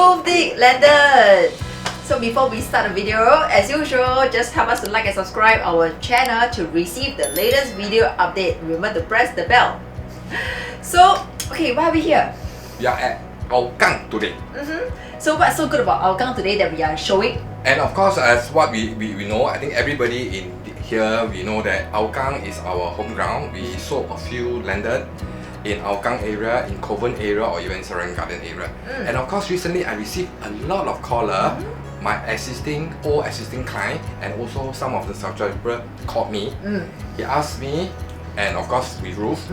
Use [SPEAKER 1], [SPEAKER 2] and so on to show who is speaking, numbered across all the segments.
[SPEAKER 1] Ruth Lim landed. So before we start the video, as usual, just help us to like and subscribe our channel to receive the latest video update. Remember to press the bell. So, okay, why are we here?
[SPEAKER 2] We are at Hougang today.
[SPEAKER 1] So what's so good about Hougang today that we are showing?
[SPEAKER 2] And of course, as what we know, I think everybody in here, we know that Hougang is our home ground. We sold a few landed in Hougang area, in Kovan area, or even Serangoon Garden area. And of course, recently I received a lot of caller. My old existing client, and also some of the subscribers called me. He asked me, and of course with Ruth,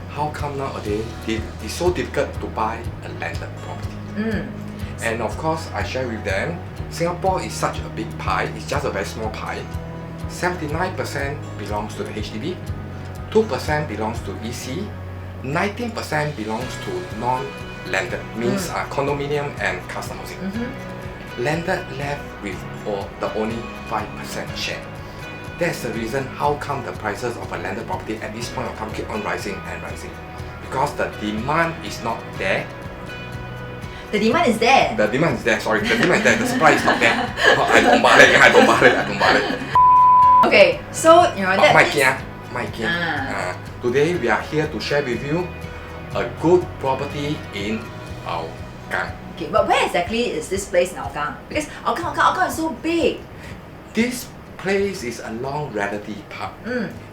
[SPEAKER 2] how come nowadays it's so difficult to buy a landed property? And of course, I share with them, Singapore is such a big pie, it's just a very small pie. 79% belongs to the HDB, 2% belongs to EC, 19% belongs to non-landed, means condominium and custom housing. Landed left with the only 5% share. That's the reason how come the prices of a landed property at this point of time keep on rising and rising. Because the demand is not there.
[SPEAKER 1] The demand is there.
[SPEAKER 2] The demand is there, sorry. The demand is there, the supply is not there. I don't buy it.
[SPEAKER 1] Okay, so you know that
[SPEAKER 2] today we are here to share with you a good property in Hougang.
[SPEAKER 1] Okay, but where exactly is this place in Hougang? Because Hougang is so big.
[SPEAKER 2] This place is along Realty Park.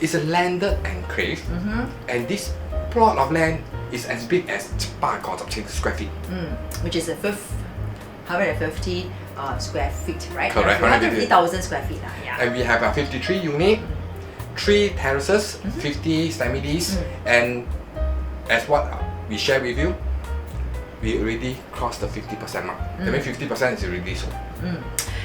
[SPEAKER 2] It's a landed enclave, and this plot of land is as big as 800 square feet.
[SPEAKER 1] Which is a 150 square feet, right?
[SPEAKER 2] Correct.
[SPEAKER 1] 150,000 square feet. Yeah.
[SPEAKER 2] And we have a 53 unit, 3 terraces, 50 stamidis, and as what we share with you, we already crossed the 50% mark. That means 50% is already sold.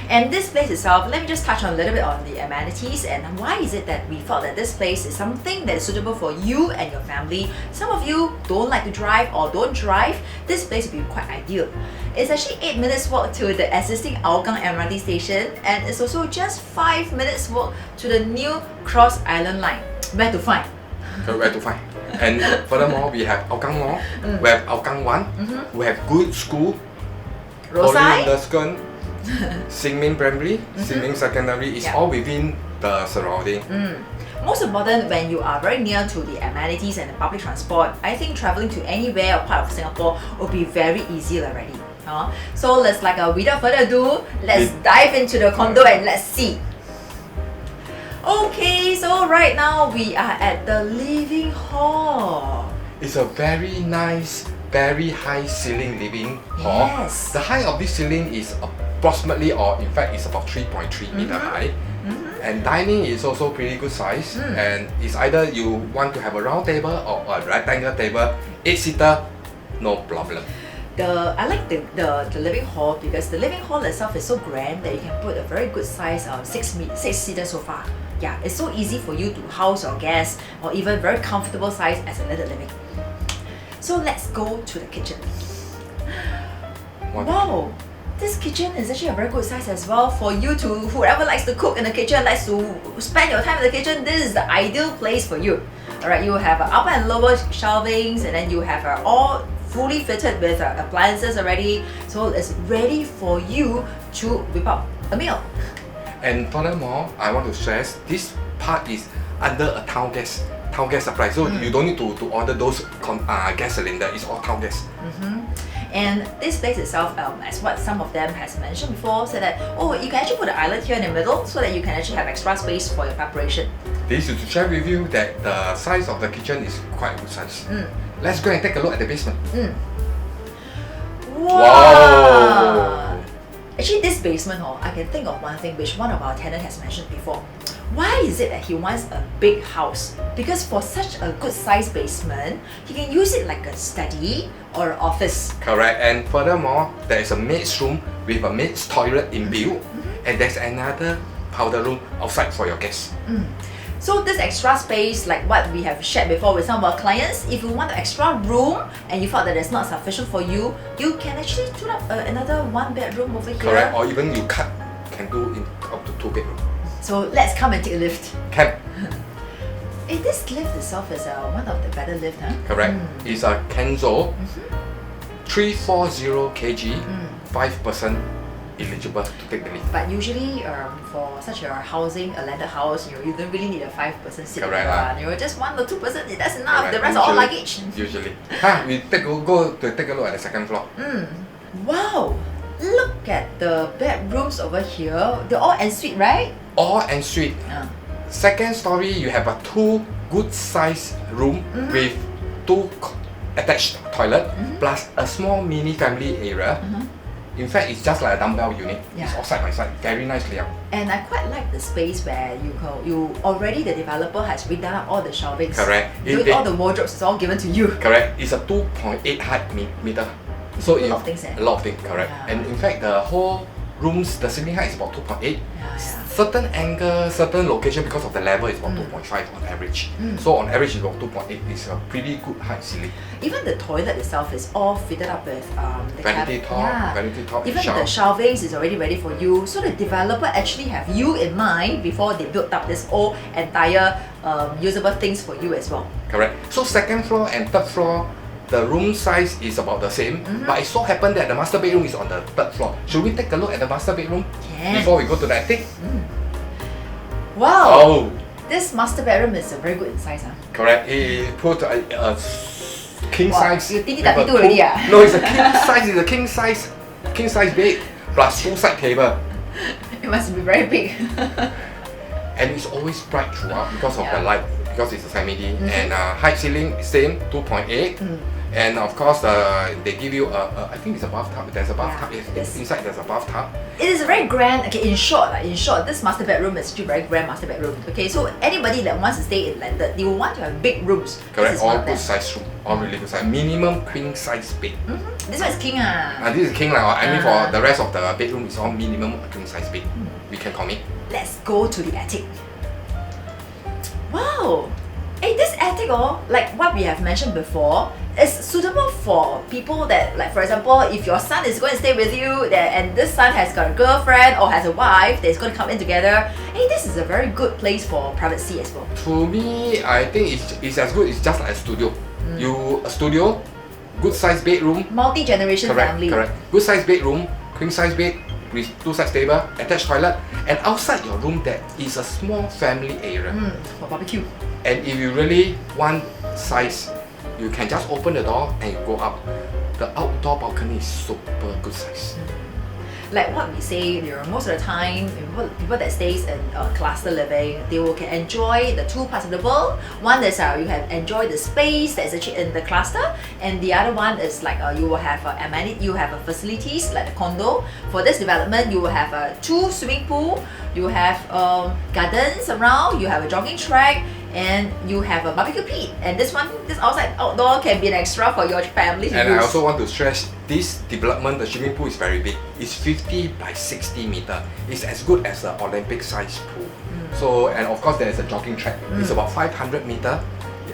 [SPEAKER 1] And this place itself, let me just touch on a little bit on the amenities and why is it that we felt that this place is something that is suitable for you and your family. Some of you don't like to drive or don't drive, this place will be quite ideal. It's actually 8 minutes walk to the existing Hougang MRT station, and it's also just 5 minutes walk to the new Cross Island line. Where to find?
[SPEAKER 2] Where to find? And furthermore, we have Hougang Mall, we have Hougang 1, we have good school,
[SPEAKER 1] Rosai,
[SPEAKER 2] Xinmin Primary, Xinmin Secondary, is all within the surrounding.
[SPEAKER 1] Most important, when you are very near to the amenities and the public transport, I think traveling to anywhere or part of Singapore will be very easy already. So let's without further ado, let's dive into the condo and let's see. Okay, so right now we are at the living hall.
[SPEAKER 2] It's a very nice, very high ceiling living hall.
[SPEAKER 1] Yes.
[SPEAKER 2] The height of this ceiling is approximately, or in fact, it's about 3.3 meter high. And dining is also pretty good size. And it's either you want to have a round table or a rectangular table, 8-seater, no problem.
[SPEAKER 1] I like the living hall because the living hall itself is so grand that you can put a very good size 6-seater sofa. Yeah, it's so easy for you to house your guests or even very comfortable size as a landed living. So let's go to the kitchen. Wow, this kitchen is actually a very good size as well for you to, whoever likes to cook in the kitchen, likes to spend your time in the kitchen, this is the ideal place for you. Alright, you have upper and lower shelvings, and then you have all fully fitted with appliances already, so it's ready for you to whip up a meal.
[SPEAKER 2] And furthermore, I want to stress, this part is under a town gas supply, so you don't need to order those gas cylinder. It's all town gas.
[SPEAKER 1] And this place itself, as what some of them has mentioned before, said that you can actually put an island here in the middle so that you can actually have extra space for your preparation.
[SPEAKER 2] This is to share with you that the size of the kitchen is quite good size. Let's go and take a look at the basement.
[SPEAKER 1] Wow! Actually, this basement, I can think of one thing which one of our tenants has mentioned before. Why is it that he wants a big house? Because for such a good size basement, he can use it like a study or an office.
[SPEAKER 2] Correct. And furthermore, there is a maid's room with a maid's toilet inbuilt, and there's another powder room outside for your guests.
[SPEAKER 1] So this extra space, like what we have shared before with some of our clients, if you want an extra room and you felt that it's not sufficient for you, you can actually put up another 1-bedroom over here.
[SPEAKER 2] Correct, or even you can do in up to 2-bedroom.
[SPEAKER 1] So let's come and take a lift.
[SPEAKER 2] Can.
[SPEAKER 1] This lift itself is one of the better lift, huh?
[SPEAKER 2] Correct. It's a Kenzo 340 kg, 5% eligible to take the lift.
[SPEAKER 1] But usually, for such a housing, a landed house, you don't really need a 5-person seat.
[SPEAKER 2] Correct.
[SPEAKER 1] Just 1 or 2 person, that's enough.
[SPEAKER 2] Correct.
[SPEAKER 1] The rest are all luggage.
[SPEAKER 2] Usually. We go to take a look at the second floor.
[SPEAKER 1] Wow! Look at the bedrooms over here. They're all ensuite, right?
[SPEAKER 2] All ensuite. Second story, you have a 2 good size room with 2 attached toilet plus a small mini family area. In fact, it's just like a dumbbell unit.
[SPEAKER 1] Yeah.
[SPEAKER 2] It's all side by side, very nice layout.
[SPEAKER 1] And I quite like the space where you already, the developer has redone up all the shelvings.
[SPEAKER 2] Correct.
[SPEAKER 1] All the wardrobes is all given to you.
[SPEAKER 2] Correct. It's a 2.8 height meter. So
[SPEAKER 1] a lot of things.
[SPEAKER 2] A lot of things, correct.
[SPEAKER 1] Yeah.
[SPEAKER 2] And in fact, the whole rooms, the ceiling height is about 2.8.
[SPEAKER 1] Yeah.
[SPEAKER 2] Certain angle, certain location, because of the level, is about 2.5 on average. So on average, it's about 2.8. It's a pretty good height ceiling.
[SPEAKER 1] Even the toilet itself is all fitted up with the
[SPEAKER 2] Vanity top,
[SPEAKER 1] Even the shelvings is already ready for you. So the developer actually have you in mind before they built up this whole entire usable things for you as well.
[SPEAKER 2] Correct. So second floor and third floor, the room size is about the same, but it so happened that the master bedroom is on the third floor. Should we take a look at the master bedroom before we go to the attic?
[SPEAKER 1] Wow!
[SPEAKER 2] Oh!
[SPEAKER 1] This master bedroom is very good in size.
[SPEAKER 2] Correct. It put a king size.
[SPEAKER 1] You think that already?
[SPEAKER 2] No, it's a king size. It's a king size bed plus full side table.
[SPEAKER 1] It must be very big.
[SPEAKER 2] And it's always bright throughout because of the light, because it's a semi-D. And height ceiling same 2.8. And of course, they give you I think it's a bathtub. There's a bathtub. Yes. Inside there's a bathtub.
[SPEAKER 1] It is a very grand. Okay, in short, this master bedroom is actually a very grand master bedroom. Okay, so anybody that wants to stay in landed, they will want to have big rooms.
[SPEAKER 2] Correct. All good size room. All really good size. Minimum queen size bed.
[SPEAKER 1] This one is king
[SPEAKER 2] this is king I mean, for the rest of the bedroom, it's all minimum queen size bed. We can commit.
[SPEAKER 1] Let's go to the attic. Wow! Hey, this attic, like what we have mentioned before, is suitable for people that, like for example, if your son is going to stay with you and this son has got a girlfriend or has a wife that's going to come in together, hey, this is a very good place for privacy as well.
[SPEAKER 2] To me, I think it's as good. It's just like a studio. A studio, good size bedroom.
[SPEAKER 1] Multi-generation family.
[SPEAKER 2] Correct. Good size bedroom, queen size bed with 2 side table, attached toilet, and outside your room there is a small family area.
[SPEAKER 1] For barbecue.
[SPEAKER 2] And if you really want size, you can just open the door and you go up. The outdoor balcony is super good size.
[SPEAKER 1] Like what we say, most of the time, people that stays in cluster living, they can enjoy the 2 parts of the world. One is you can enjoy the space that is actually in the cluster, and the other one is like you will have amenity, you have facilities like the condo. For this development, you will have 2 swimming pool, you have gardens around, you have a jogging track, and you have a barbecue pit. And this outside outdoor can be an extra for your family to use.
[SPEAKER 2] I also want to stress, this development, the swimming pool is very big. It's 50 by 60 meter. It's as good as an Olympic size pool. So, and of course there is a jogging track. It's about 500 meter.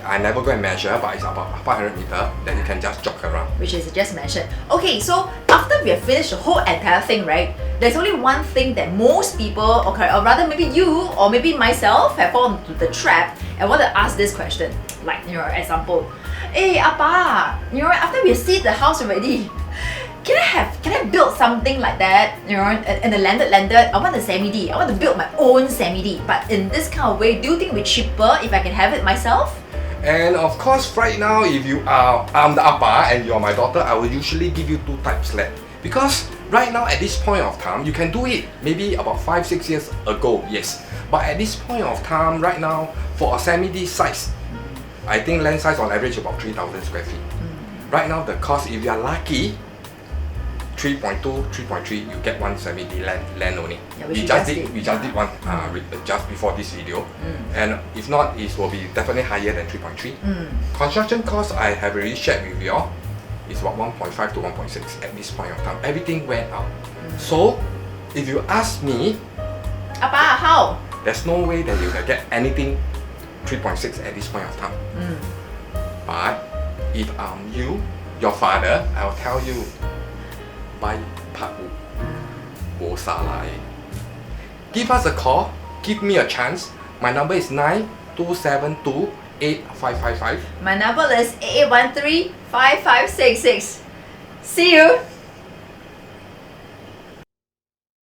[SPEAKER 2] I never go and measure, but it's about 500 meter that you can just jog around.
[SPEAKER 1] Which is just mentioned. Okay, so after we have finished the whole entire thing, right? There's only one thing that most people, or rather maybe you or maybe myself, have fallen into the trap and want to ask this question. Like, example, hey, Appa, after we see the house already, can I build something like that? In the landed, I want a semi-D. I want to build my own semi-D. But in this kind of way, do you think it's cheaper if I can have it myself?
[SPEAKER 2] And of course, right now, if I'm the Appa and you're my daughter, I will usually give you 2 types left. Because right now, at this point of time, you can do it maybe about 5-6 years ago, yes. But at this point of time, right now, for a semi-D size, I think land size on average about 3,000 square feet. Right now, the cost, if you are lucky, 3.2, 3.3, you get 1 semi-D land only.
[SPEAKER 1] Yeah,
[SPEAKER 2] we just did one just before this video, and if not, it will be definitely higher than 3.3. Construction cost, I have already shared with you all. It's about 1.5 to 1.6 at this point of time. Everything went up. So, if you ask me,
[SPEAKER 1] Appa, how?
[SPEAKER 2] There's no way that you can get anything 3.6 at this point of time. But if I'm you, your father, I'll tell you, buy Parkwood. Give us a call. Give me a chance. My number is 9272-8555.
[SPEAKER 1] My number is 8813-5566. See you.